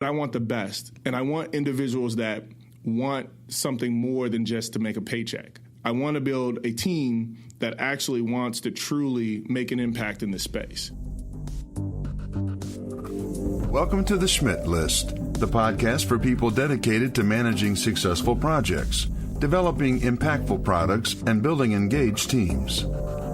I want the best, and I want individuals that want something more than just to make a paycheck. I want to build a team that actually wants to truly make an impact in this space. Welcome to the Schmidt List, the podcast for people dedicated to managing successful projects, developing impactful products, and building engaged teams.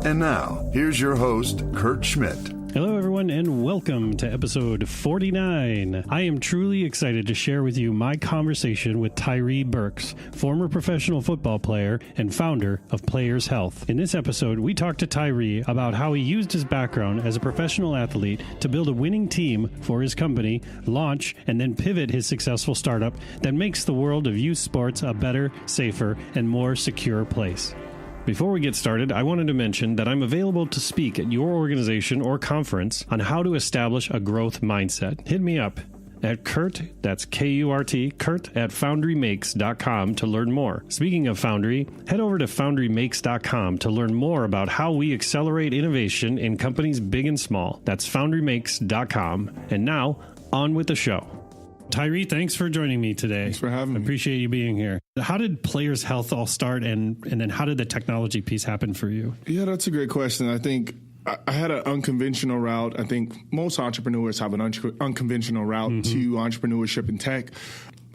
And now, here's your host, Kurt Schmidt. Hello, everyone, and welcome to episode 49. I am truly excited to share with you my conversation with Tyrre Burks, former professional football player and founder of Players Health. In this episode, we talk to Tyrre about how he used his background as a professional athlete to build a winning team for his company, launch, and then pivot his successful startup that makes the world of youth sports a better, safer, and more secure place. Before we get started, I wanted to mention that I'm available to speak at your organization or conference on how to establish a growth mindset. Hit me up at Kurt, that's K-U-R-T, Kurt at FoundryMakes.com to learn more. Speaking of Foundry, head over to FoundryMakes.com to learn more about how we accelerate innovation in companies big and small. That's FoundryMakes.com. And now, on with the show. Tyrre, thanks for joining me today. Thanks for having me. I appreciate you being here. How did Players Health all start, and then how did the technology piece happen for you? Yeah, that's a great question. I think I had an unconventional route. I think most entrepreneurs have an unconventional route to entrepreneurship in tech.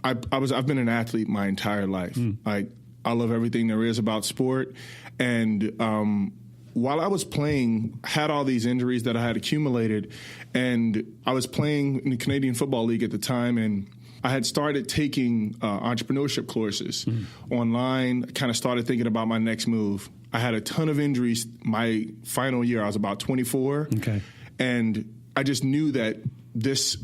I've been an athlete my entire life. I love everything there is about sport, and while I was playing, had all these injuries that I had accumulated, and I was playing in the Canadian Football League at the time, and I had started taking entrepreneurship courses online, kind of started thinking about my next move. I had a ton of injuries my final year. I was about 24, and I just knew that this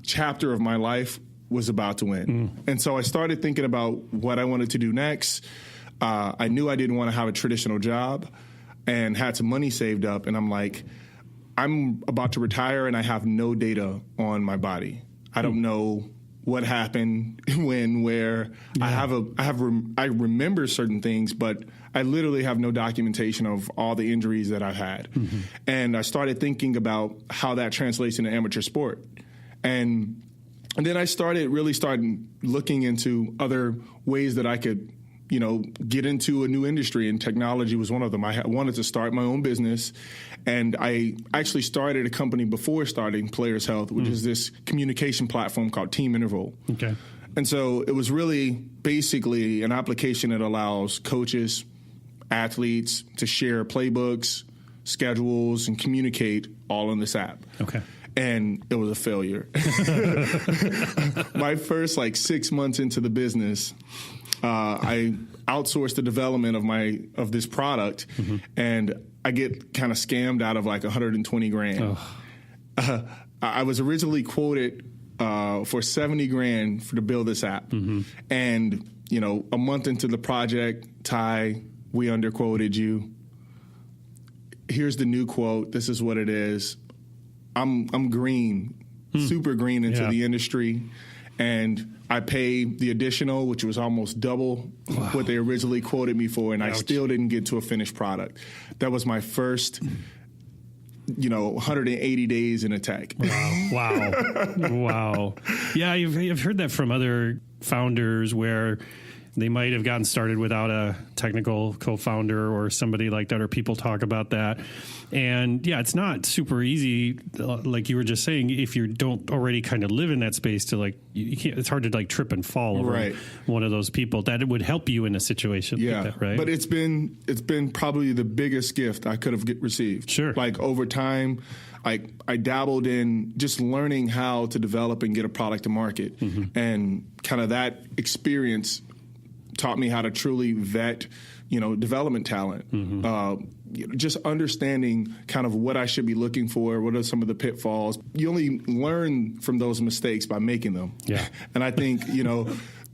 chapter of my life was about to end. And so I started thinking about what I wanted to do next. I knew I didn't want to have a traditional job, and had some money saved up, and I'm like, I'm about to retire, and I have no data on my body. I don't know what happened, when, where. Yeah. I remember certain things, but I literally have no documentation of all the injuries that I've had. And I started thinking about how that translates into amateur sport, and then I started looking into other ways that I could, get into a new industry, and technology was one of them. I wanted to start my own business, and I actually started a company before starting Players Health, which is this communication platform called Team Interval. And so it was really basically an application that allows coaches, athletes to share playbooks, schedules, and communicate all in this app. And it was a failure. My first 6 months into the business, I outsourced the development of this product, and I get kind of scammed out of $120,000. I was originally quoted for $70,000 to build this app, and a month into the project, Ty, we underquoted you. Here's the new quote. This is what it is. I'm green, super green into the industry, and I paid the additional, which was almost double what they originally quoted me for, and I still didn't get to a finished product. That was my first, 180 days in a tech. Wow. Yeah, I've heard that from other founders where they might have gotten started without a technical co-founder or somebody like that, or people talk about that. And yeah, it's not super easy, like you were just saying, if you don't already kind of live in that space to you can't, it's hard to over one of those people. That it would help you in a situation like that, right? But it's been probably the biggest gift I could have received. Sure. Over time, I dabbled in just learning how to develop and get a product to market. And kind of that experience taught me how to truly vet, development talent. Just understanding kind of what I should be looking for, what are some of the pitfalls. You only learn from those mistakes by making them. And I think,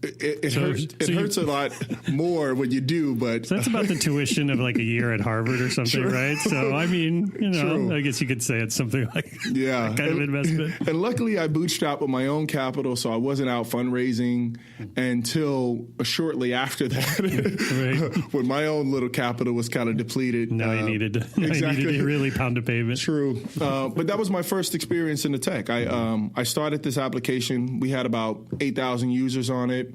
It hurts a lot more when you do, but so that's about the tuition of like a year at Harvard or something, True. right? So, I mean, True. I guess you could say it's something like that kind of investment. And luckily, I bootstrapped with my own capital, so I wasn't out fundraising until shortly after that, Right. when my own little capital was kind of depleted. Now you needed to really pound a pavement. True. But that was my first experience in the tech. I started this application. We had about 8,000 users on it.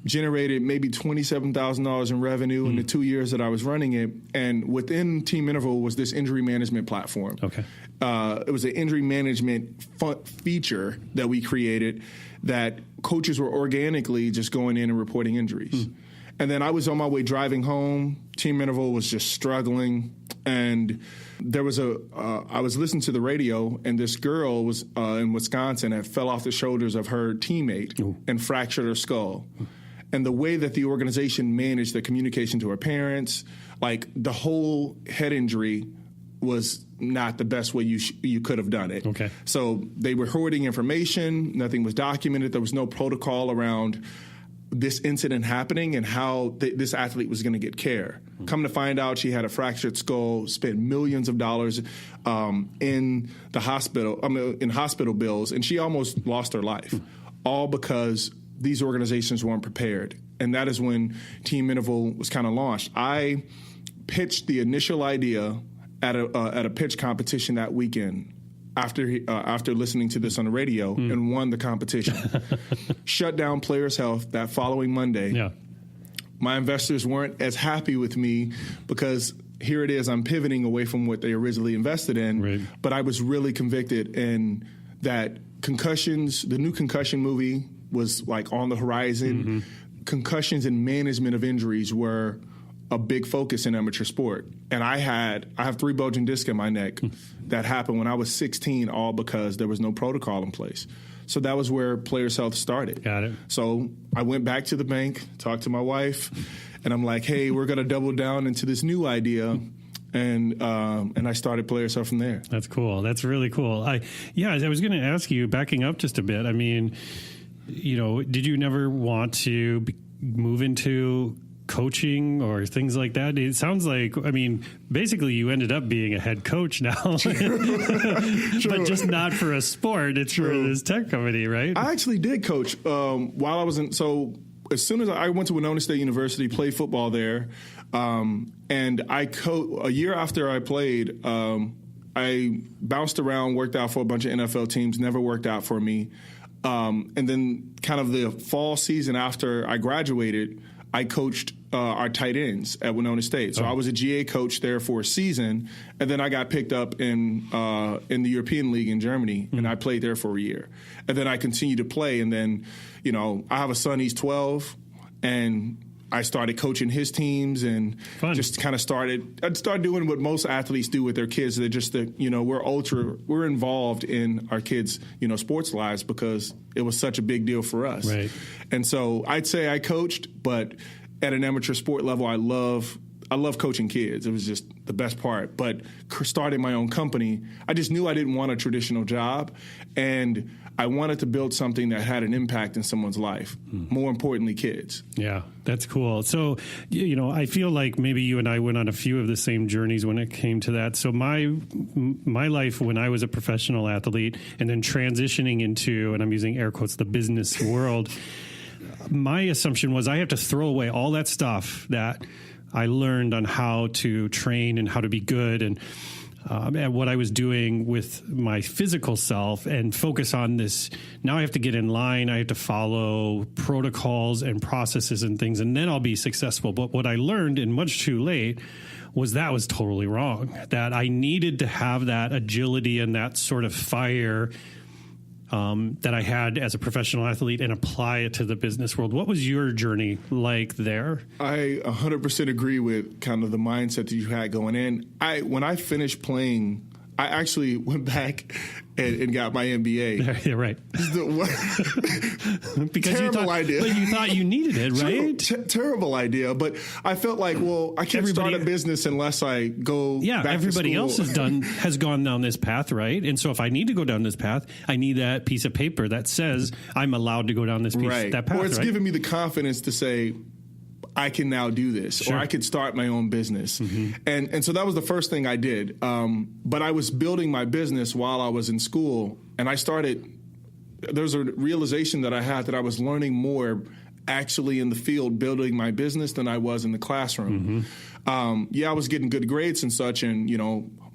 Generated maybe $27,000 in revenue in the 2 years that I was running it. And within Team Interval was this injury management platform. Okay. It was an injury management feature that we created that coaches were organically just going in and reporting injuries. And then I was on my way driving home. Team Interval was just struggling. And there was I was listening to the radio, and this girl was in Wisconsin that fell off the shoulders of her teammate and fractured her skull. And the way that the organization managed the communication to her parents, like the whole head injury was not the best way you could have done it. Okay. So they were hoarding information. Nothing was documented. There was no protocol around this incident happening and how this athlete was going to get care. Come to find out, she had a fractured skull, spent millions of dollars in the hospital, in hospital bills, and she almost lost her life, all because these organizations weren't prepared. And that is when Team Interval was kind of launched. I pitched the initial idea at a pitch competition that weekend after listening to this on the radio and won the competition. Shut down Players Health that following Monday. Yeah. My investors weren't as happy with me because here it is, I'm pivoting away from what they originally invested in. Right. But I was really convicted in that concussions, the new concussion movie was like on the horizon. Concussions and management of injuries were a big focus in amateur sport. And I have 3 bulging discs in my neck that happened when I was 16, all because there was no protocol in place. So that was where Players Health started. Got it. So I went back to the bank, talked to my wife, and I'm like, hey, we're going to double down into this new idea. And I started Players Health from there. That's cool. That's really cool. I was going to ask you, backing up just a bit, I mean, did you never want to move into coaching or things like that? It sounds like, basically you ended up being a head coach now, but just not for a sport. It's for this tech company, right? I actually did coach while I was in. So as soon as I went to Winona State University, played football there, and I a year after I played, I bounced around, worked out for a bunch of NFL teams, never worked out for me. And then kind of the fall season after I graduated, I coached our tight ends at Winona State. So I was a GA coach there for a season, and then I got picked up in the European League in Germany, and I played there for a year. And then I continued to play, and then, I have a son, he's 12, and I started coaching his teams and just kind of started doing what most athletes do with their kids. They're just we're involved in our kids, sports lives because it was such a big deal for us. Right. And so I'd say I coached, but at an amateur sport level, I love coaching kids. It was just the best part. But starting my own company, I just knew I didn't want a traditional job, and I wanted to build something that had an impact in someone's life, more importantly, kids. Yeah, that's cool. So, I feel like maybe you and I went on a few of the same journeys when it came to that. So my life when I was a professional athlete and then transitioning into, and I'm using air quotes, the business world, my assumption was I have to throw away all that stuff that I learned on how to train and how to be good and what I was doing with my physical self and focus on this. Now I have to get in line. I have to follow protocols and processes and things, and then I'll be successful. But what I learned, and much too late, was that was totally wrong, that I needed to have that agility and that sort of fire that I had as a professional athlete and apply it to the business world. What was your journey like there? I 100% agree with kind of the mindset that you had going in. When I finished playing I actually went back and got my MBA. Yeah, right. Because terrible idea. But you thought you needed it, right? Terrible idea. But I felt like, well, I can't start a business unless I go back everybody to school. else has gone down this path, right? And so if I need to go down this path, I need that piece of paper that says I'm allowed to go down this that path. Or it's giving me the confidence to say, I can now do this, or I could start my own business. And so that was the first thing I did. But I was building my business while I was in school, and there's a realization that I had that I was learning more actually in the field building my business than I was in the classroom. I was getting good grades and such, and,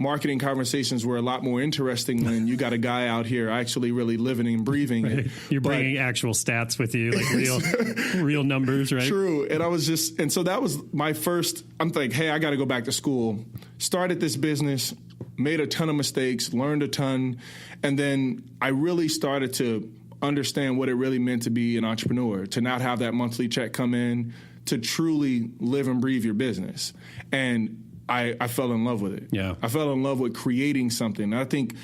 marketing conversations were a lot more interesting when you got a guy out here actually really living and breathing. Right. You're bringing actual stats with you, like real numbers, right? True. And so that was my first, I'm like, hey, I got to go back to school. Started this business, made a ton of mistakes, learned a ton. And then I really started to understand what it really meant to be an entrepreneur, to not have that monthly check come in, to truly live and breathe your business. And I fell in love with it. Yeah, I fell in love with creating something. And I think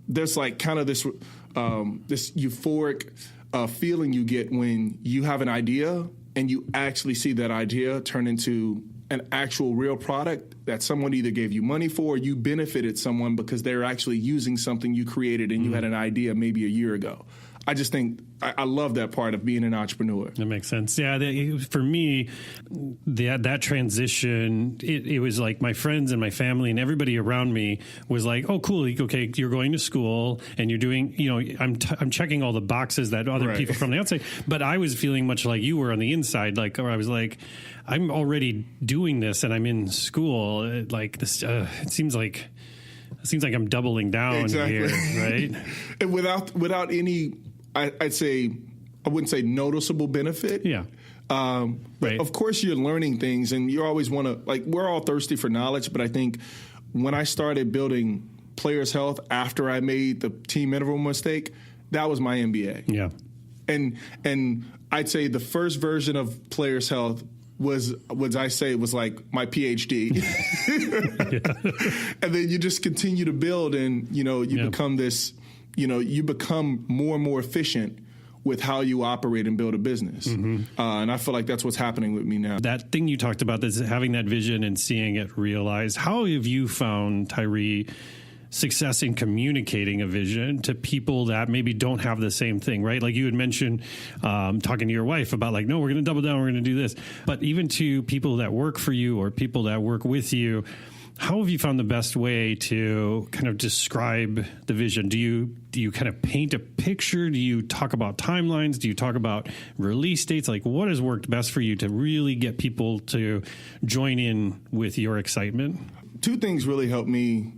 there's like kind of this euphoric feeling you get when you have an idea and you actually see that idea turn into an actual real product that someone either gave you money for, or you benefited someone because they're actually using something you created and you had an idea maybe a year ago. I just think I love that part of being an entrepreneur. That makes sense. Yeah, for me, that transition, it was like my friends and my family and everybody around me was like, oh, cool. Okay, you're going to school and you're doing, I'm checking all the boxes that other people from the outside. But I was feeling much like you were on the inside, or I was like, I'm already doing this and I'm in school. Like this, it seems like I'm doubling down here, right? And without any, I'd say, I wouldn't say noticeable benefit. Yeah. But of course you're learning things and you always want to, we're all thirsty for knowledge, but I think when I started building Players Health after I made the team interval mistake, that was my MBA. Yeah. And I'd say the first version of Players Health was like my PhD. And then you just continue to build and, you become this, you become more and more efficient with how you operate and build a business. And I feel like that's what's happening with me now. That thing you talked about, this having that vision and seeing it realized, how have you found, Tyrre, success in communicating a vision to people that maybe don't have the same thing, right? Like you had mentioned talking to your wife about no, we're going to double down, we're going to do this. But even to people that work for you or people that work with you, how have you found the best way to kind of describe the vision? Do you kind of paint a picture? Do you talk about timelines? Do you talk about release dates? Like what has worked best for you to really get people to join in with your excitement? Two things really help me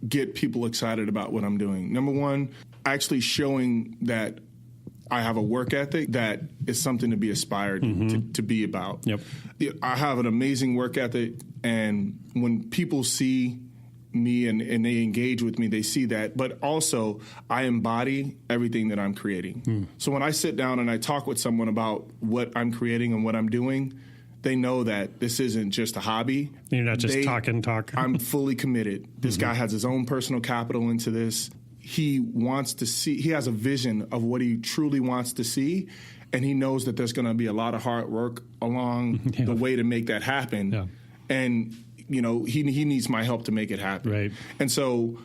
get people excited about what I'm doing. Number one, actually showing that I have a work ethic that is something to be aspired to be about. Yep. I have an amazing work ethic, and when people see me and they engage with me, they see that. But also, I embody everything that I'm creating. So when I sit down and I talk with someone about what I'm creating and what I'm doing, they know that this isn't just a hobby. You're not just talk. I'm fully committed. This guy has his own personal capital into this. He wants to see, he has a vision of what he truly wants to see, and he knows that there's going to be a lot of hard work along the way to make that happen. Yeah. And, he needs my help to make it happen. Right. And so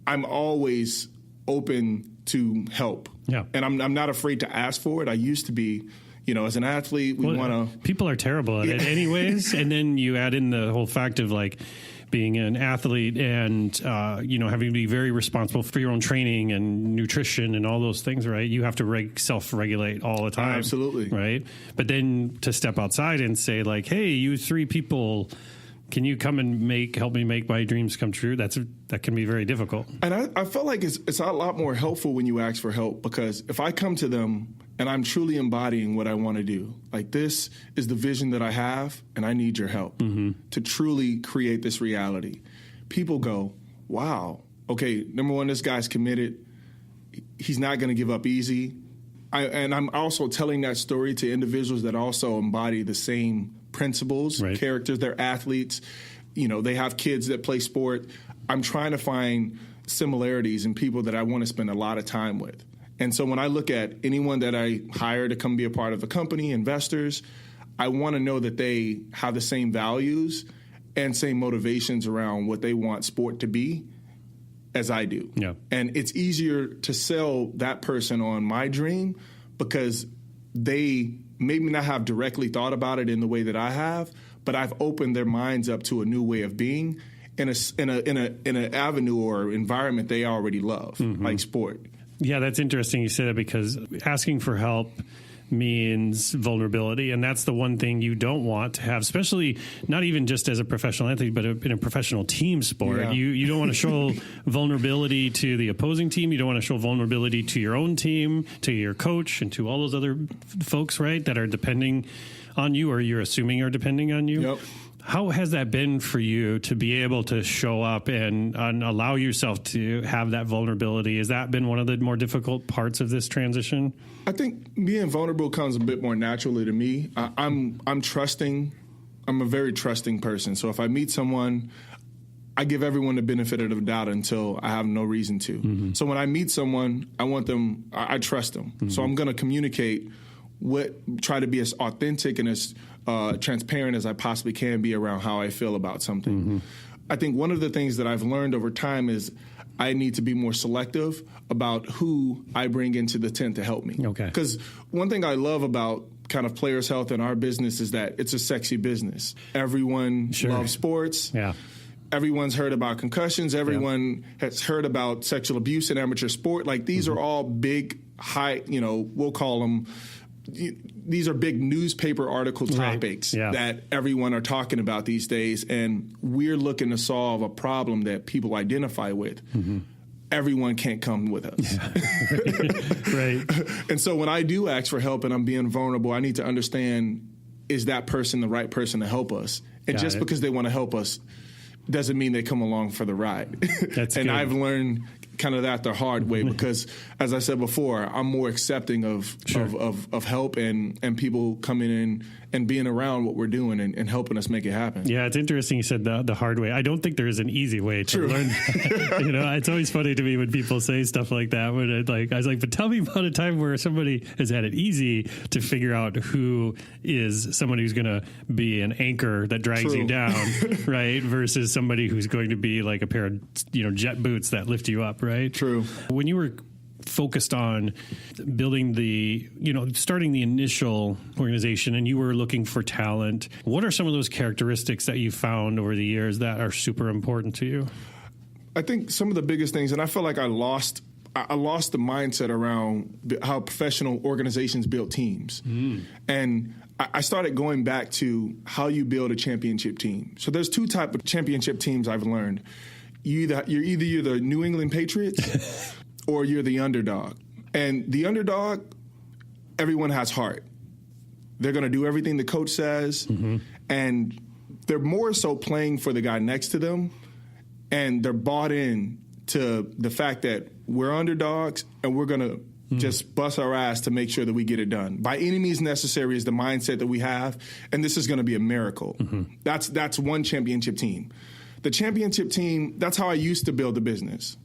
I'm always open to help. Yeah. And I'm not afraid to ask for it. I used to be. As an athlete, we want to... People are terrible at it anyways. And then you add in the whole fact of being an athlete and, having to be very responsible for your own training and nutrition and all those things, right? You have to self-regulate all the time. Absolutely. Right? But then to step outside and say hey, you three people... Can you come and help me make my dreams come true? That can be very difficult. And I felt like it's a lot more helpful when you ask for help, because if I come to them and I'm truly embodying what I want to do, this is the vision that I have, and I need your help to truly create this reality. People go, wow, okay, number one, this guy's committed. He's not going to give up easy. And I'm also telling that story to individuals that also embody the same principles, characters. They're athletes. They have kids that play sport. I'm trying to find, similarities and people that I want to spend a lot of time with. And so when I look at anyone that I hire to come be a part of a company, investors, I want to know that they have the same values and same motivations around what they want sport to be as I do. Yeah. And it's easier to sell that person on my dream because they maybe not have directly thought about it in the way that I have, but I've opened their minds up to a new way of being in an avenue or environment they already love, like sport. Yeah, that's interesting you say that, because asking for help means vulnerability, and that's the one thing you don't want to have, especially not even just as a professional athlete, but in a professional team sport. Yeah. You don't want to show vulnerability to the opposing team. You don't want to show vulnerability to your own team, to your coach, and to all those other folks, right, that are depending on you, or you're assuming are depending on you. Yep. How has that been for you to be able to show up and allow yourself to have that vulnerability? Has that been one of the more difficult parts of this transition? I think being vulnerable comes a bit more naturally to me. I'm trusting. I'm a very trusting person. So if I meet someone, I give everyone the benefit of the doubt until I have no reason to. So when I meet someone, I trust them. So I'm going to communicate try to be as authentic and as transparent as I possibly can be around how I feel about something. I think one of the things that I've learned over time is I need to be more selective about who I bring into the tent to help me. Okay. Because one thing I love about kind of players' health in our business is that it's a sexy business. Everyone loves sports. Yeah. Everyone's heard about concussions. Everyone has heard about sexual abuse in amateur sport. Like, these are all big, high, we'll call them, these are big newspaper article topics that everyone are talking about these days, and we're looking to solve a problem that people identify with. Everyone can't come with us. Right. And so when I do ask for help and I'm being vulnerable, I need to understand, is that person the right person to help us? And just because they want to help us doesn't mean they come along for the ride. That's and good. I've learned kind of that the hard way, because as I said before, I'm more accepting of help and people coming in and being around what we're doing and helping us make it happen. Yeah, it's interesting you said the hard way. I don't think there is an easy way to learn. It's always funny to me when people say stuff like that. When I was like, but tell me about a time where somebody has had it easy to figure out who is someone who's going to be an anchor that drags you down, right? Versus somebody who's going to be like a pair of jet boots that lift you up, right? True. When you were focused on building starting the initial organization and you were looking for talent, what are some of those characteristics that you found over the years that are super important to you? I think some of the biggest things, and I feel like I lost the mindset around how professional organizations build teams. And I started going back to how you build a championship team. So there's two types of championship teams I've learned. You're either the New England Patriots or you're the underdog. And the underdog, everyone has heart. They're going to do everything the coach says, and they're more so playing for the guy next to them, and they're bought in to the fact that we're underdogs and we're going to just bust our ass to make sure that we get it done. By any means necessary is the mindset that we have, and this is going to be a miracle. That's one championship team. The championship team, that's how I used to build the business.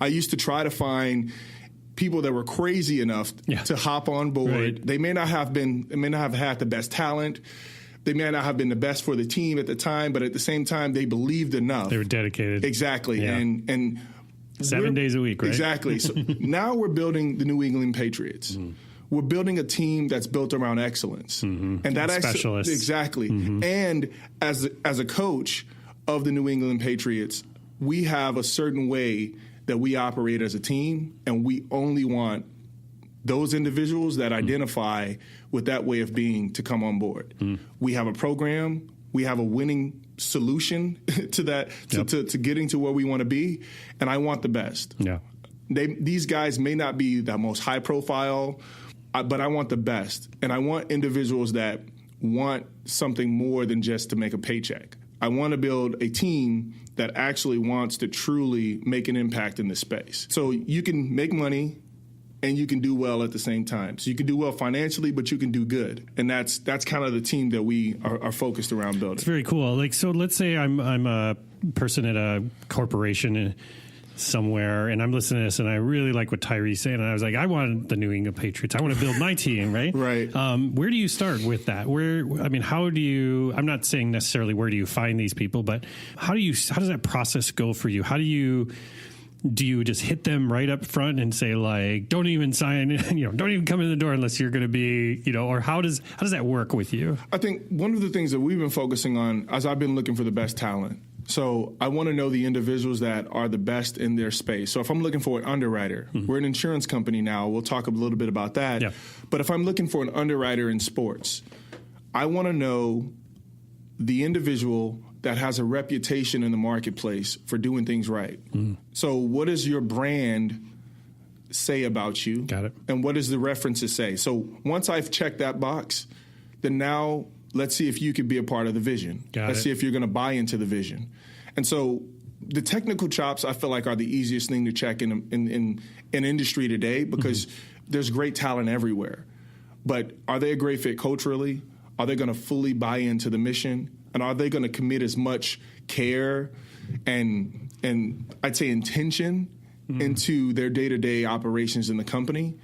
I used to try to find people that were crazy enough to hop on board. Right. They may not have had the best talent. They may not have been the best for the team at the time, but at the same time, they believed enough. They were dedicated. Exactly. Yeah. And 7 days a week, right? Exactly. So now we're building the New England Patriots. We're building a team that's built around excellence. And that specialists. Exactly. And as a coach of the New England Patriots, we have a certain way that we operate as a team, and we only want those individuals that identify with that way of being to come on board. We have a program. We have a winning solution to that, to getting to where we want to be, and I want the best. Yeah, these guys may not be the most high profile, but I want the best, and I want individuals that want something more than just to make a paycheck. I want to build a team that actually wants to truly make an impact in this space. So you can make money and you can do well at the same time. So you can do well financially, but you can do good. And that's kind of the team that we are focused around building. It's very cool. So let's say I'm a person at a corporation, and somewhere and I'm listening to this and I really like what Tyre's saying. And I was like, I want the New England Patriots. I want to build my team, right? Right. Where do you start with that? How do you, I'm not saying necessarily where do you find these people, but how does that process go for you? Do you just hit them right up front and say like, don't even sign, don't even come in the door unless you're going to be, or how does that work with you? I think one of the things that we've been focusing on as I've been looking for the best talent. So I want to know the individuals that are the best in their space. So if I'm looking for an underwriter, we're an insurance company now. We'll talk a little bit about that. Yeah. But if I'm looking for an underwriter in sports, I want to know the individual that has a reputation in the marketplace for doing things right. So what does your brand say about you? Got it. And what does the references say? So once I've checked that box, then now let's see if you could be a part of the vision. Let's see if you're going to buy into the vision. And so the technical chops, I feel like, are the easiest thing to check in industry today because there's great talent everywhere. But are they a great fit culturally? Are they going to fully buy into the mission? And are they going to commit as much care and I'd say intention into their day-to-day operations in the company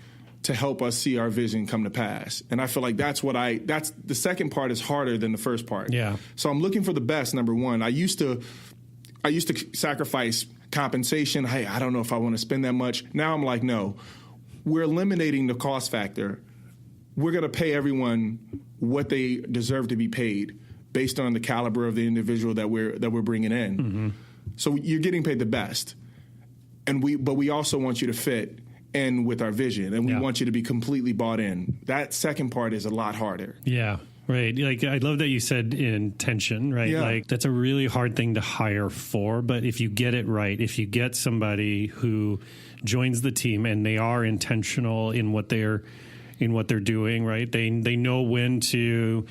to help us see our vision come to pass? And I feel like that's the second part is harder than the first part. Yeah. So I'm looking for the best, number one. I used to sacrifice compensation. Hey, I don't know if I want to spend that much. Now I'm like, no, we're eliminating the cost factor. We're going to pay everyone what they deserve to be paid based on the caliber of the individual that we're bringing in. So you're getting paid the best. But we also want you to fit in with our vision, and we want you to be completely bought in. That second part is a lot harder. Yeah. Right. Like, I love that you said intention, right? Yeah. Like, that's a really hard thing to hire for. But if you get it right, if you get somebody who joins the team and they are intentional in what they're doing, right? They know when to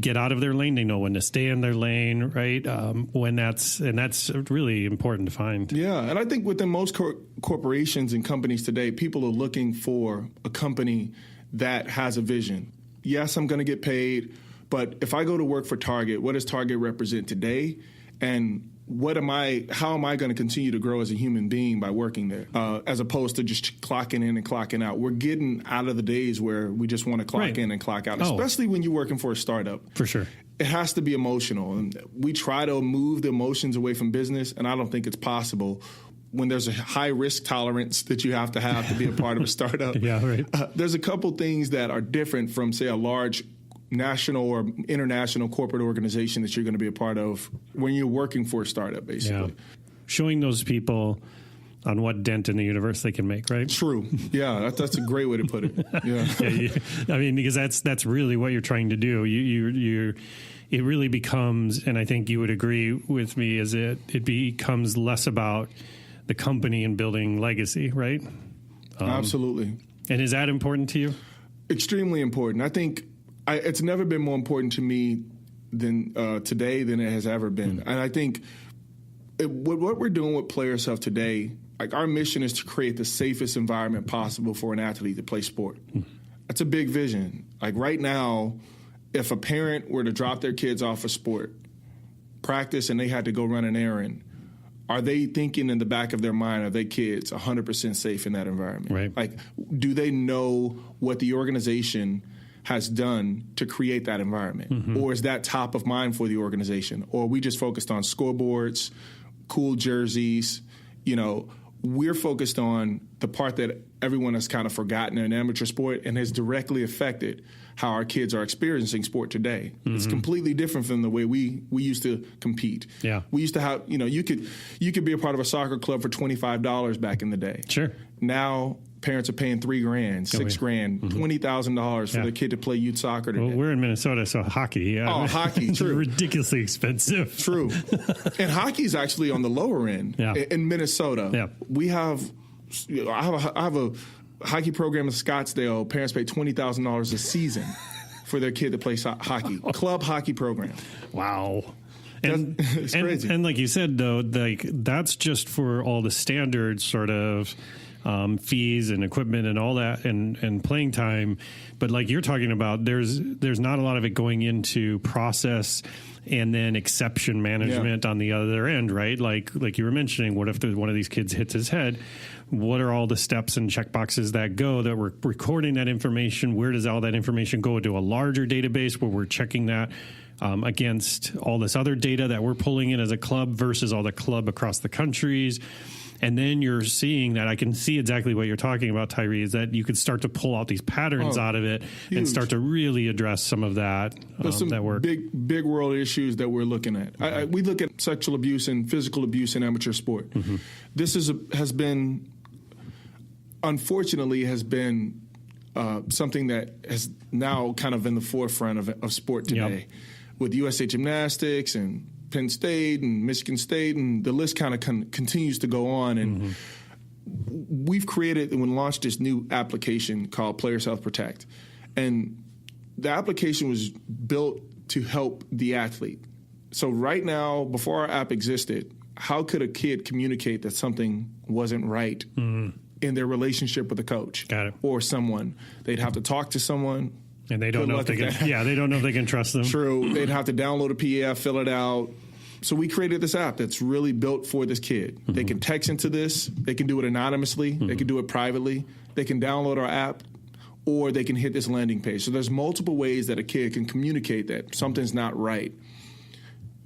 get out of their lane. They know when to stay in their lane, right? That's really important to find. Yeah, and I think within most corporations and companies today, people are looking for a company that has a vision. Yes, I'm going to get paid, but if I go to work for Target, what does Target represent today? And how am I going to continue to grow as a human being by working there, as opposed to just clocking in and clocking out? We're getting out of the days where we just want to clock in and clock out, especially when you're working for a startup. For sure. It has to be emotional. And we try to move the emotions away from business, and I don't think it's possible when there's a high risk tolerance that you have to be a part of a startup. Yeah, right. There's a couple things that are different from, say, a large national or international corporate organization that you're going to be a part of when you're working for a startup, basically. Yeah. Showing those people on what dent in the universe they can make, right? True. Yeah, that's a great way to put it. Yeah. I mean, because that's really what you're trying to do. It really becomes, and I think you would agree with me, is it becomes less about the company and building legacy, right? Absolutely. And is that important to you? Extremely important. I think it's never been more important to me than today than it has ever been. And I think what we're doing with Players Health today, like, our mission is to create the safest environment possible for an athlete to play sport. That's a big vision. Like, right now, if a parent were to drop their kids off a sport practice and they had to go run an errand, are they thinking in the back of their mind, are their kids 100% safe in that environment? Right. Like, do they know what the organization has done to create that environment? Or is that top of mind for the organization? Or are we just focused on scoreboards, cool jerseys? We're focused on the part that everyone has kind of forgotten in amateur sport and has directly affected how our kids are experiencing sport today. It's completely different from the way we used to compete. Yeah. We used to have, you could be a part of a soccer club for $25 back in the day. Sure. Now parents are paying $3,000, $6,000, $20,000 for their kid to play youth soccer today. Well, we're in Minnesota, so hockey. Hockey, true. Ridiculously expensive. True. And hockey's actually on the lower end. Yeah. In Minnesota. Yeah. We have, I have a hockey program in Scottsdale. Parents pay $20,000 a season for their kid to play hockey. Club hockey program. Wow. And it's crazy. And like you said, though, like, that's just for all the standard sort of fees and equipment and all that and playing time. But like you're talking about, there's not a lot of it going into process and then exception management on the other end, right? Like you were mentioning, what if one of these kids hits his head? What are all the steps and checkboxes that go that we're recording that information? Where does all that information go into a larger database where we're checking that against all this other data that we're pulling in as a club versus all the club across the countries? And then you're seeing that. I can see exactly what you're talking about, Tyrre, is that you could start to pull out these patterns out of it and start to really address some of that. There's some that work. big world issues that we're looking at. We look at sexual abuse and physical abuse in amateur sport. Mm-hmm. This has been, unfortunately, something that has now kind of in the forefront of sport today, with USA Gymnastics and Penn State and Michigan State, and the list kind of continues to go on. And we've created and launched this new application called Player SelfProtect. And the application was built to help the athlete. So right now, before our app existed, how could a kid communicate that something wasn't right in their relationship with a coach or someone? They'd have to talk to someone. And they don't know if they can. Yeah, they don't know if they can trust them. True. They'd have to download a PDF, fill it out. So we created this app that's really built for this kid. They can text into this. They can do it anonymously. They can do it privately. They can download our app, or they can hit this landing page. So there's multiple ways that a kid can communicate that something's not right.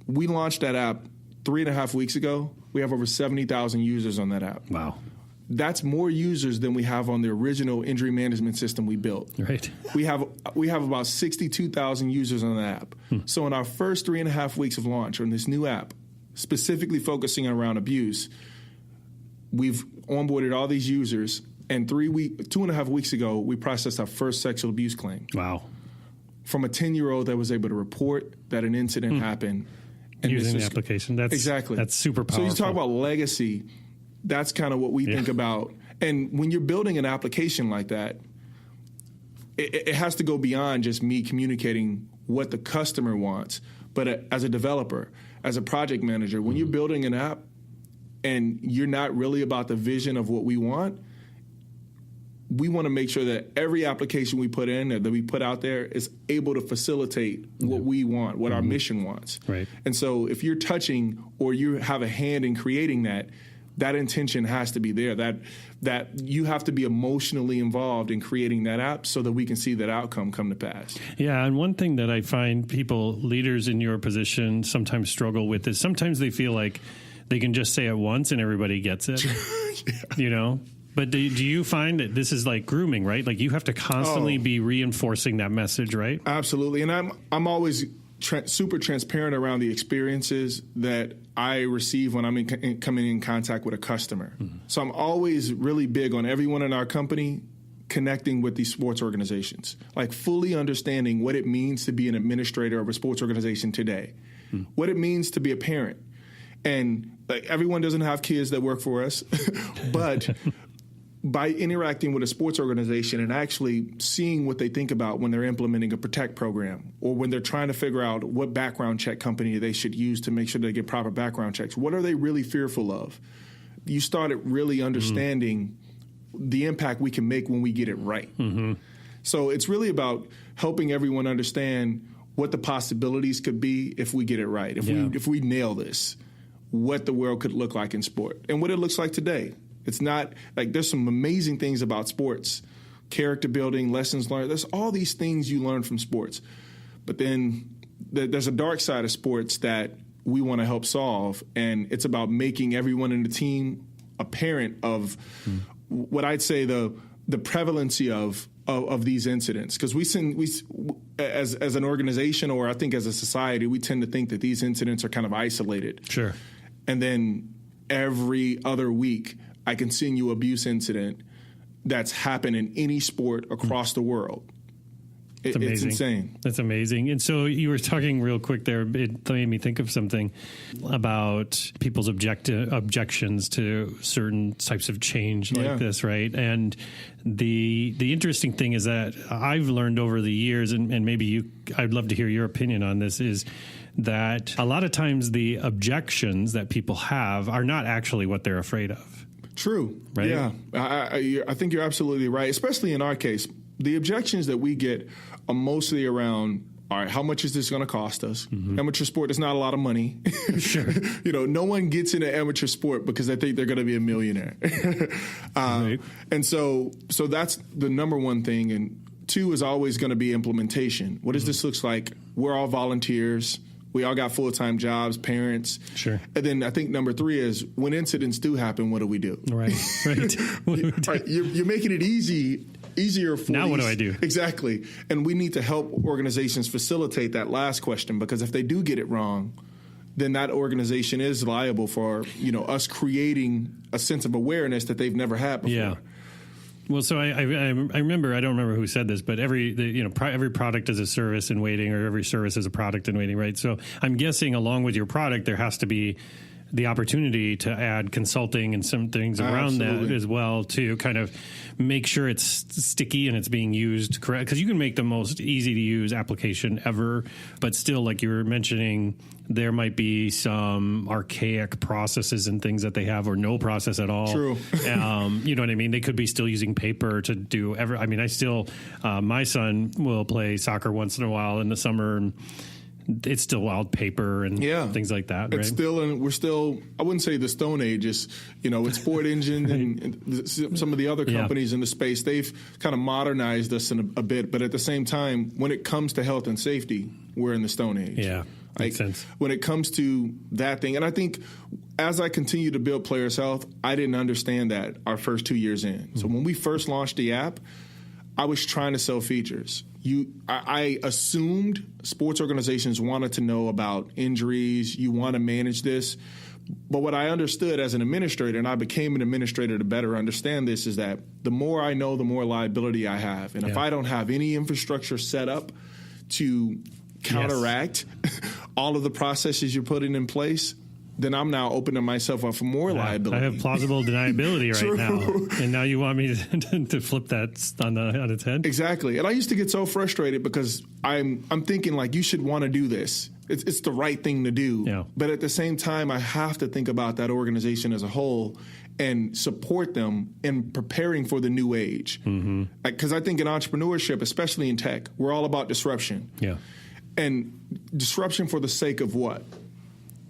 We launched that app 3.5 weeks ago. We have over 70,000 users on that app. Wow. That's more users than we have on the original injury management system we built. Right. We have about 62,000 users on the app. So in our first 3.5 weeks of launch on this new app, specifically focusing around abuse, we've onboarded all these users. And 2.5 weeks ago, we processed our first sexual abuse claim. Wow. From a 10-year-old that was able to report that an incident happened. And using the application. That's super powerful. So you talk about legacy. That's kind of what we think about. And when you're building an application like that, it has to go beyond just me communicating what the customer wants. But as a developer, as a project manager, when you're building an app and you're not really about the vision of what we want to make sure that every application we put in, that we put out there, is able to facilitate what we want, what our mission wants. Right. And so if you're touching or you have a hand in creating that intention has to be there, that you have to be emotionally involved in creating that app so that we can see that outcome come to pass. Yeah, and one thing that I find leaders in your position sometimes struggle with is sometimes they feel like they can just say it once and everybody gets it, you know? But do you find that this is like grooming, right? Like you have to constantly be reinforcing that message, right? Absolutely. And I'm always super transparent around the experiences that I receive when I'm coming in contact with a customer. So I'm always really big on everyone in our company connecting with these sports organizations, like fully understanding what it means to be an administrator of a sports organization today, what it means to be a parent. And like everyone doesn't have kids that work for us, but by interacting with a sports organization and actually seeing what they think about when they're implementing a Protect program or when they're trying to figure out what background check company they should use to make sure they get proper background checks, what are they really fearful of? You started really understanding the impact we can make when we get it right. So it's really about helping everyone understand what the possibilities could be if we get it right, if we nail this, what the world could look like in sport and what it looks like today. It's not like there's some amazing things about sports, character building, lessons learned. There's all these things you learn from sports. But then there's a dark side of sports that we want to help solve. And it's about making everyone in the team a parent of what I'd say the prevalency of these incidents. Because as an organization, or I think as a society, we tend to think that these incidents are kind of isolated. Sure. And then every other week, I can send you abuse incident that's happened in any sport across the world. It's insane. That's amazing. And so you were talking real quick there. It made me think of something about people's objections to certain types of change like this, right? And the interesting thing is that I've learned over the years, and maybe I'd love to hear your opinion on this, is that a lot of times the objections that people have are not actually what they're afraid of. True. Right? Yeah. I think you're absolutely right, especially in our case. The objections that we get are mostly around, all right, how much is this going to cost us? Amateur sport is not a lot of money. Sure. No one gets into amateur sport because they think they're going to be a millionaire. Right. And so that's the number one thing. And two is always going to be implementation. What does this look like? We're all volunteers. We all got full-time jobs, parents. Sure. And then I think number three is when incidents do happen, what do we do? Right. Right. You're making it easier for now. What do I do? Exactly. And we need to help organizations facilitate that last question, because if they do get it wrong, then that organization is liable for, us creating a sense of awareness that they've never had before. Yeah. Well, so I remember, I don't remember who said this, but every product is a service in waiting, or every service is a product in waiting, right? So I'm guessing along with your product, there has to be the opportunity to add consulting and some things around that as well, to kind of make sure it's sticky and it's being used correct. Because you can make the most easy to use application ever, but still, like you were mentioning, there might be some archaic processes and things that they have, or no process at all. True. You know what I mean? They could be still using paper to do my son will play soccer once in a while in the summer, and it's still wild paper and things like that, it's right? We're still, I wouldn't say the Stone Age, it's Sport Engine and some of the other companies in the space, they've kind of modernized us in a bit, but at the same time, when it comes to health and safety, we're in the Stone Age. Yeah, makes sense. When it comes to that thing, and I think as I continue to build Players Health, I didn't understand that our first 2 years in. So when we first launched the app, I was trying to sell features. I assumed sports organizations wanted to know about injuries. You want to manage this. But what I understood as an administrator, and I became an administrator to better understand this, is that the more I know, the more liability I have. And if I don't have any infrastructure set up to counteract all of the processes you're putting in place, then I'm now opening myself up for more liability. I have plausible deniability right now, and now you want me to flip that on its head? Exactly. And I used to get so frustrated because I'm thinking, like, you should want to do this. It's the right thing to do. Yeah. But at the same time, I have to think about that organization as a whole and support them in preparing for the new age. Because I think in entrepreneurship, especially in tech, we're all about disruption. Yeah. And disruption for the sake of what?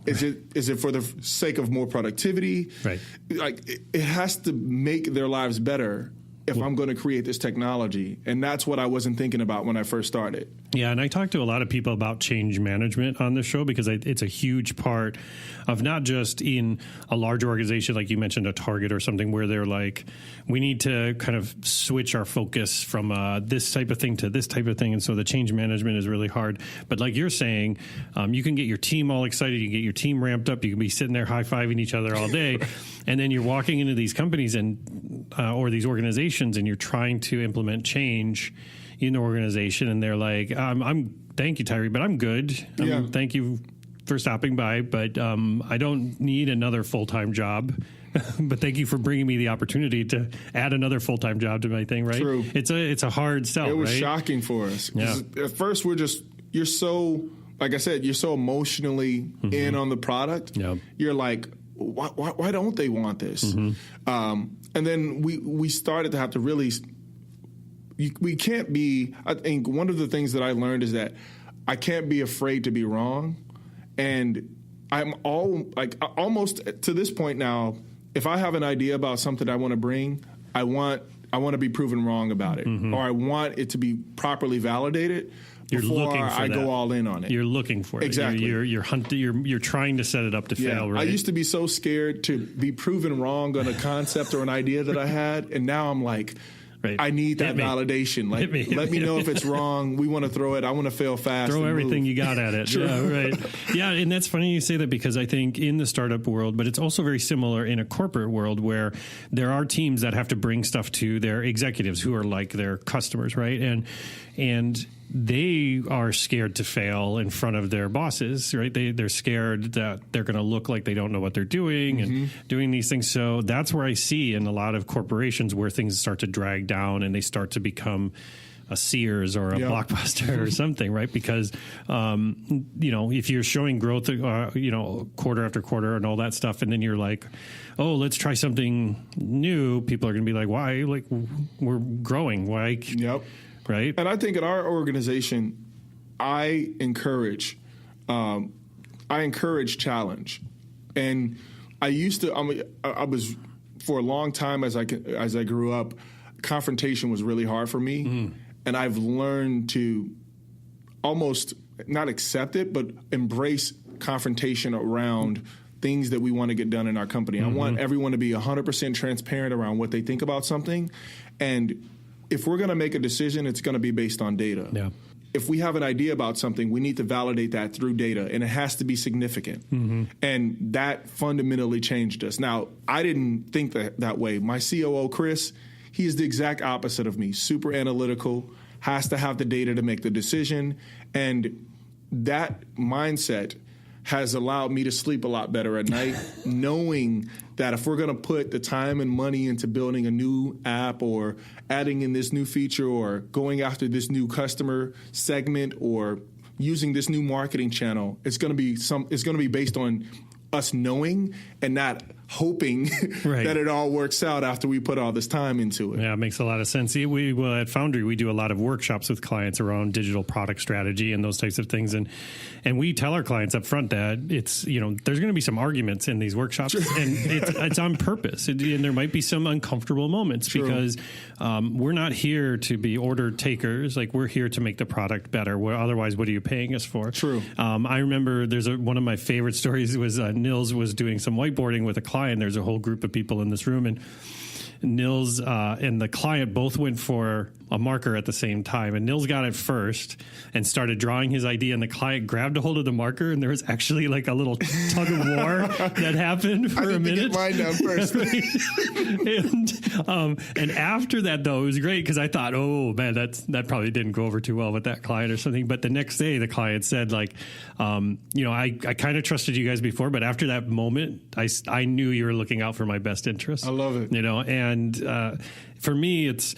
Is it for the sake of more productivity? Right. Like, it has to make their lives better if I'm going to create this technology. And that's what I wasn't thinking about when I first started. Yeah, and I talk to a lot of people about change management on the show, because it's a huge part of not just in a large organization like you mentioned, a Target or something, where they're like, we need to kind of switch our focus from this type of thing to this type of thing. And so the change management is really hard. But like you're saying, you can get your team all excited, you can get your team ramped up, you can be sitting there high-fiving each other all day, and then you're walking into these companies and or these organizations, and you're trying to implement change in the organization, and they're like, thank you, Tyrre, but I'm good. Thank you for stopping by, but I don't need another full-time job. But thank you for bringing me the opportunity to add another full-time job to my thing, right? True. It's a hard sell, right? It was shocking for us. Yeah. At first, you're so, like I said, you're so emotionally in on the product. Yeah. You're like, why don't they want this? And then we started to have to really, we can't be, I think one of the things that I learned is that I can't be afraid to be wrong. And I'm almost to this point now, if I have an idea about something I want to bring, I want to be proven wrong about it, or I want it to be properly validated before I go all in on it. You're looking for it. Exactly. You're hunting. You're trying to set it up to fail. Right. I used to be so scared to be proven wrong on a concept or an idea that I had, and now I'm like, right. I need that validation. Like, let me know if it's wrong. We want to throw it. I want to fail fast. Throw everything you got at it. True. Yeah, right. Yeah, and that's funny you say that, because I think in the startup world, but it's also very similar in a corporate world, where there are teams that have to bring stuff to their executives who are like their customers, right? And they are scared to fail in front of their bosses, right? They're scared that they're going to look like they don't know what they're doing and doing these things. So that's where I see in a lot of corporations where things start to drag down and they start to become a Sears or a Blockbuster or something, right? Because, if you're showing growth, quarter after quarter and all that stuff, and then you're like, oh, let's try something new, people are going to be like, why? Like, we're growing. Why? Yep. Right. And I think at our organization, I encourage challenge. And I was for a long time as I grew up, confrontation was really hard for me. Mm. And I've learned to almost not accept it, but embrace confrontation around things that we want to get done in our company. Mm-hmm. I want everyone to be 100% transparent around what they think about something. And if we're going to make a decision, it's going to be based on data. Yeah. If we have an idea about something, we need to validate that through data, and it has to be significant. Mm-hmm. And that fundamentally changed us. Now, I didn't think that way. My COO, Chris, he is the exact opposite of me, super analytical, has to have the data to make the decision. And that mindset has allowed me to sleep a lot better at night, knowing that if we're going to put the time and money into building a new app or adding in this new feature or going after this new customer segment or using this new marketing channel, it's going to be based on us knowing and not hoping that it all works out after we put all this time into it. Yeah, it makes a lot of sense. We at Foundry, we do a lot of workshops with clients around digital product strategy and those types of things. And we tell our clients up front that it's, there's going to be some arguments in these workshops, and it's on purpose. And there might be some uncomfortable moments because we're not here to be order takers. Like, we're here to make the product better. Otherwise, what are you paying us for? True. I remember one of my favorite stories was Nils was doing some whiteboarding with a client. There's a whole group of people in this room, and Nils and the client both went for a marker at the same time, and Nils got it first and started drawing his idea, and the client grabbed a hold of the marker, and there was actually like a little tug of war that happened for a minute. I need to get mine down first. And after that, though, it was great because I thought, oh man, that probably didn't go over too well with that client or something. But the next day, the client said, like, I kind of trusted you guys before, but after that moment, I knew you were looking out for my best interests. I love it. And for me, it's,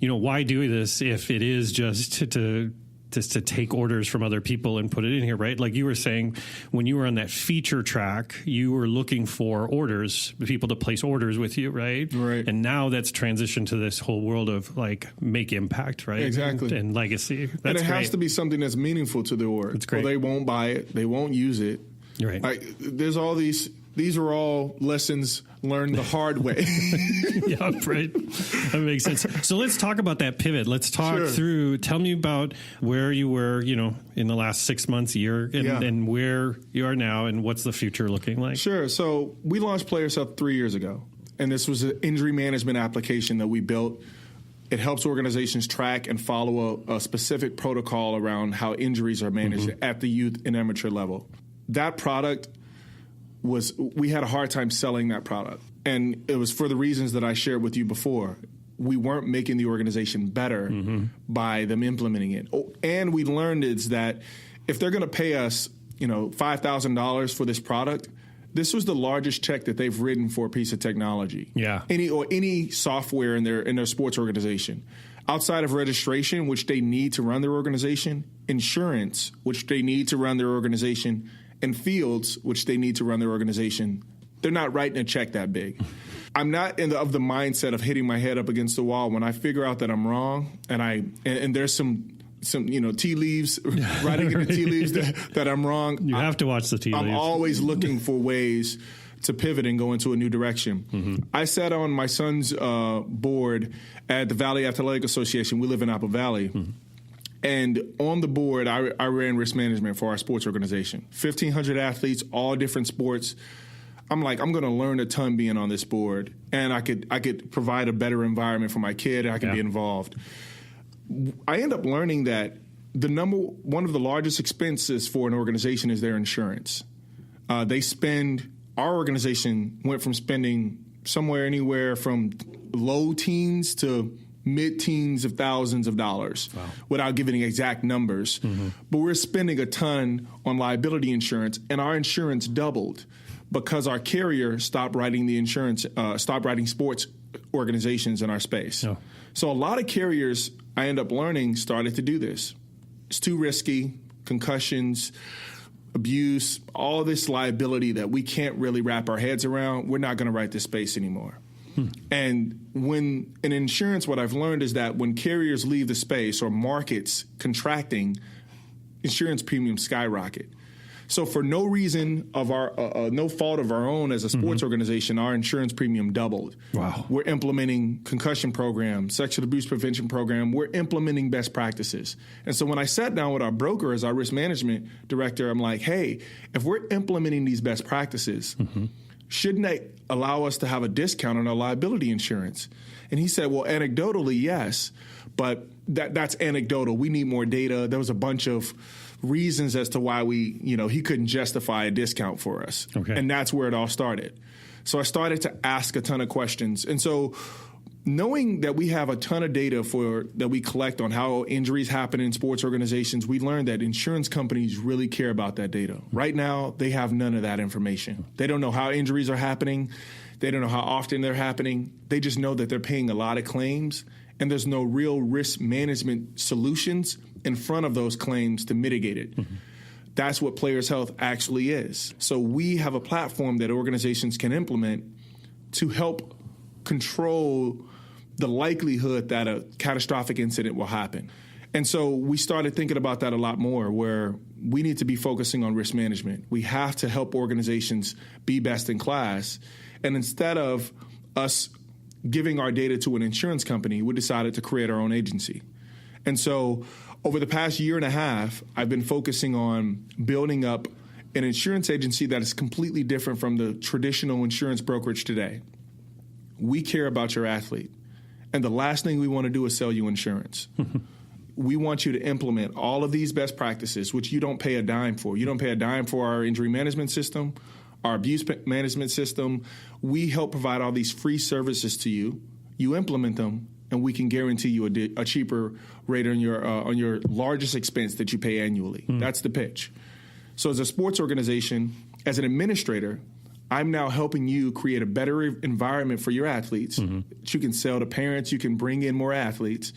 why do this if it is just to take orders from other people and put it in here, right? Like you were saying, when you were on that feature track, you were looking for orders, people to place orders with you, right? Right. And now that's transitioned to this whole world of like make impact, right? Exactly. And legacy. That's and it great. has to be something that's meaningful to the org. It's great. Or they won't buy it. They won't use it. You're right. Like, there's all these are all lessons learned the hard way. Yeah, right. That makes sense. So let's talk about that pivot. Let's talk through, tell me about where you were, in the last 6 months, year, and where you are now, and what's the future looking like? Sure. So we launched PlayerSelf 3 years ago, and this was an injury management application that we built. It helps organizations track and follow a specific protocol around how injuries are managed at the youth and amateur level. That product we had a hard time selling that product. And it was for the reasons that I shared with you before. We weren't making the organization better by them implementing it. And we learned is that if they're going to pay us, $5,000 for this product, this was the largest check that they've written for a piece of technology. Yeah. Any software in their sports organization. Outside of registration, which they need to run their organization, insurance, which they need to run their organization, and fields, which they need to run their organization, they're not writing a check that big. I'm not of the mindset of hitting my head up against the wall when I figure out that I'm wrong, and there's some tea leaves, writing in the tea leaves that I'm wrong. You have to watch the tea leaves. I'm always looking for ways to pivot and go into a new direction. Mm-hmm. I sat on my son's board at the Valley Athletic Association. We live in Apple Valley. Mm-hmm. And on the board, I ran risk management for our sports organization. 1,500 athletes, all different sports. I'm like, I'm going to learn a ton being on this board, and I could provide a better environment for my kid. And I could be involved. I end up learning that one of the largest expenses for an organization is their insurance. Our organization went from spending anywhere from low teens to mid-teens of thousands of dollars without giving exact numbers. Mm-hmm. But we're spending a ton on liability insurance, and our insurance doubled because our carrier stopped writing sports organizations in our space. Oh. So a lot of carriers, I end up learning, started to do this. It's too risky, concussions, abuse, all this liability that we can't really wrap our heads around. We're not going to write this space anymore. And when in insurance, what I've learned is that when carriers leave the space or markets contracting, insurance premiums skyrocket. So for no reason of our, no fault of our own as a sports organization, our insurance premium doubled. Wow. We're implementing concussion program, sexual abuse prevention program. We're implementing best practices. And so when I sat down with our broker as our risk management director, I'm like, hey, if we're implementing these best practices, shouldn't they allow us to have a discount on our liability insurance? And he said, well, anecdotally, yes, but that's anecdotal. We need more data. There was a bunch of reasons as to why he couldn't justify a discount for us. Okay. And that's where it all started. So I started to ask a ton of questions. And so knowing that we have a ton of data that we collect on how injuries happen in sports organizations, we learned that insurance companies really care about that data. Right now, they have none of that information. They don't know how injuries are happening. They don't know how often they're happening. They just know that they're paying a lot of claims, and there's no real risk management solutions in front of those claims to mitigate it. That's what Players Health actually is. So we have a platform that organizations can implement to help control the likelihood that a catastrophic incident will happen. And so we started thinking about that a lot more, where we need to be focusing on risk management. We have to help organizations be best in class. And instead of us giving our data to an insurance company, we decided to create our own agency. And so over the past year and a half, I've been focusing on building up an insurance agency that is completely different from the traditional insurance brokerage today. We care about your athlete. And the last thing we want to do is sell you insurance. We want you to implement all of these best practices, which you don't pay a dime for. You don't pay a dime for our injury management system, our abuse management system. We help provide all these free services to you. You implement them, and we can guarantee you a cheaper rate on your largest expense that you pay annually. That's the pitch. So as a sports organization, as an administrator, I'm now helping you create a better environment for your athletes that you can sell to parents, you can bring in more athletes,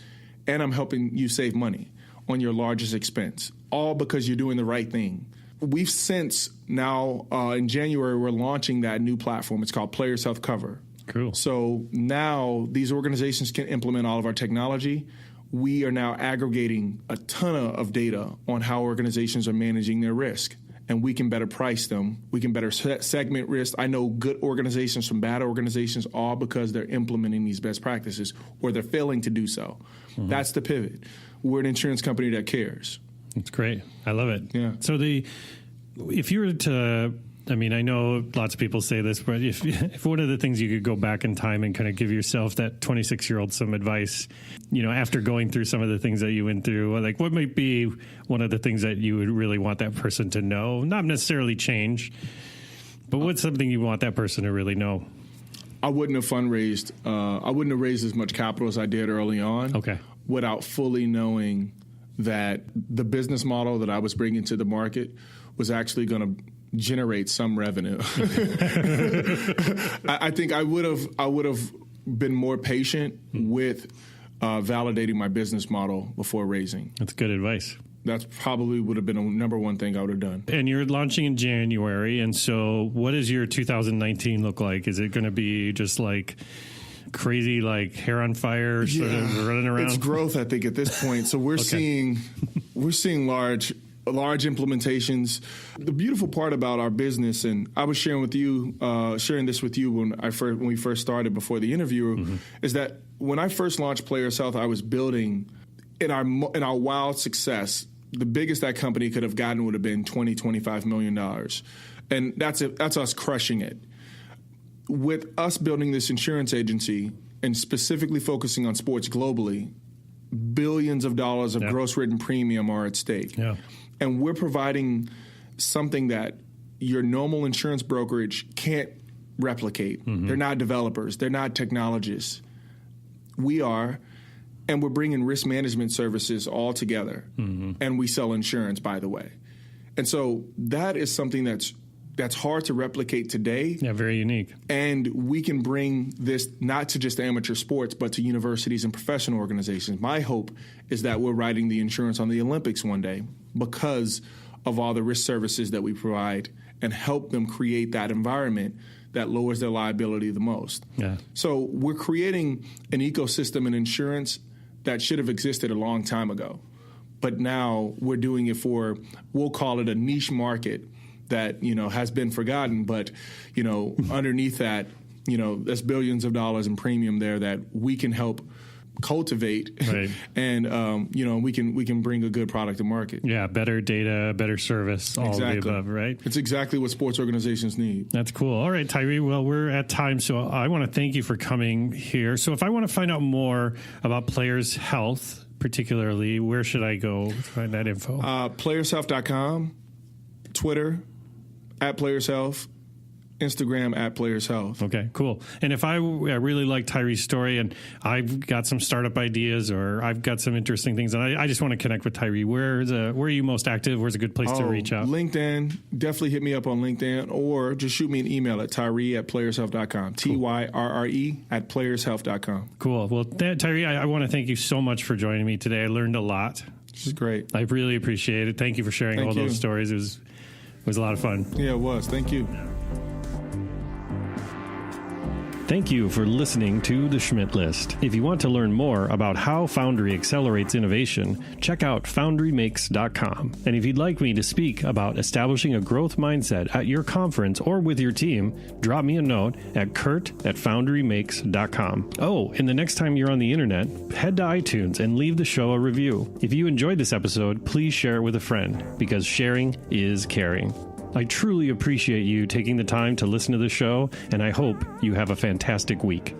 and I'm helping you save money on your largest expense, all because you're doing the right thing. We've since now, in January, we're launching that new platform. It's called Players Health Cover. Cool. So now these organizations can implement all of our technology. We are now aggregating a ton of data on how organizations are managing their risk. And we can better price them. We can better segment risk. I know good organizations from bad organizations, all because they're implementing these best practices or they're failing to do so. That's the pivot. We're an insurance company that cares. That's great. I love it. Yeah. So if you were to, I mean, I know lots of people say this, but if one of the things you could go back in time and kind of give yourself, that 26-year-old, some advice, after going through some of the things that you went through, like what might be one of the things that you would really want that person to know? Not necessarily change, but what's something you want that person to really know? I wouldn't have fundraised. I wouldn't have raised as much capital as I did early on. Okay. Without fully knowing that the business model that I was bringing to the market was actually going to generate some revenue. I think I would have been more patient with validating my business model before raising. That's good advice. That's probably would have been a number one thing I would have done. And you're launching in January, and so what does your 2019 look like? Is it going to be just like crazy, like hair on fire, sort of running around? It's growth, I think, at this point. So we're seeing large implementations. The beautiful part about our business, and I was sharing this with you when we first started before the interview, is that when I first launched Players Health, I was building in our wild success. The biggest that company could have gotten would have been $20-25 million, and that's us crushing it. With us building this insurance agency and specifically focusing on sports globally, billions of dollars of gross written premium are at stake. Yeah. And we're providing something that your normal insurance brokerage can't replicate. They're not developers. They're not technologists. We are, and we're bringing risk management services all together. And we sell insurance, by the way. And so that is something that's that's hard to replicate today. Yeah, very unique. And we can bring this not to just amateur sports, but to universities and professional organizations. My hope is that we're writing the insurance on the Olympics one day because of all the risk services that we provide and help them create that environment that lowers their liability the most. Yeah. So we're creating an ecosystem in insurance that should have existed a long time ago. But now we're doing it for, we'll call it a niche market that, has been forgotten. But, underneath that, there's billions of dollars in premium there that we can help cultivate, right. And we can bring a good product to market. Yeah, better data, better service, all exactly. of the above, right? It's exactly what sports organizations need. That's cool. All right, Tyrre, well, we're at time, so I want to thank you for coming here. So if I want to find out more about players' health, particularly, where should I go to find that info? Playershealth.com, Twitter, @PlayersHealth, Instagram @PlayersHealth. Okay, cool. And if I really like Tyrre's story and I've got some startup ideas or I've got some interesting things and I just want to connect with Tyrre, where are you most active? Where's a good place to reach out? LinkedIn. Definitely hit me up on LinkedIn or just shoot me an email at Tyrre@PlayersHealth.com. Tyrre @PlayersHealth.com. Cool. Well, Tyrre, I want to thank you so much for joining me today. I learned a lot. This is great. I really appreciate it. Thank you for sharing all those stories. It was a lot of fun. Yeah, it was. Thank you. Thank you for listening to The Schmidt List. If you want to learn more about how Foundry accelerates innovation, check out foundrymakes.com. And if you'd like me to speak about establishing a growth mindset at your conference or with your team, drop me a note at kurt@foundrymakes.com. Oh, and the next time you're on the internet, head to iTunes and leave the show a review. If you enjoyed this episode, please share it with a friend, because sharing is caring. I truly appreciate you taking the time to listen to the show, and I hope you have a fantastic week.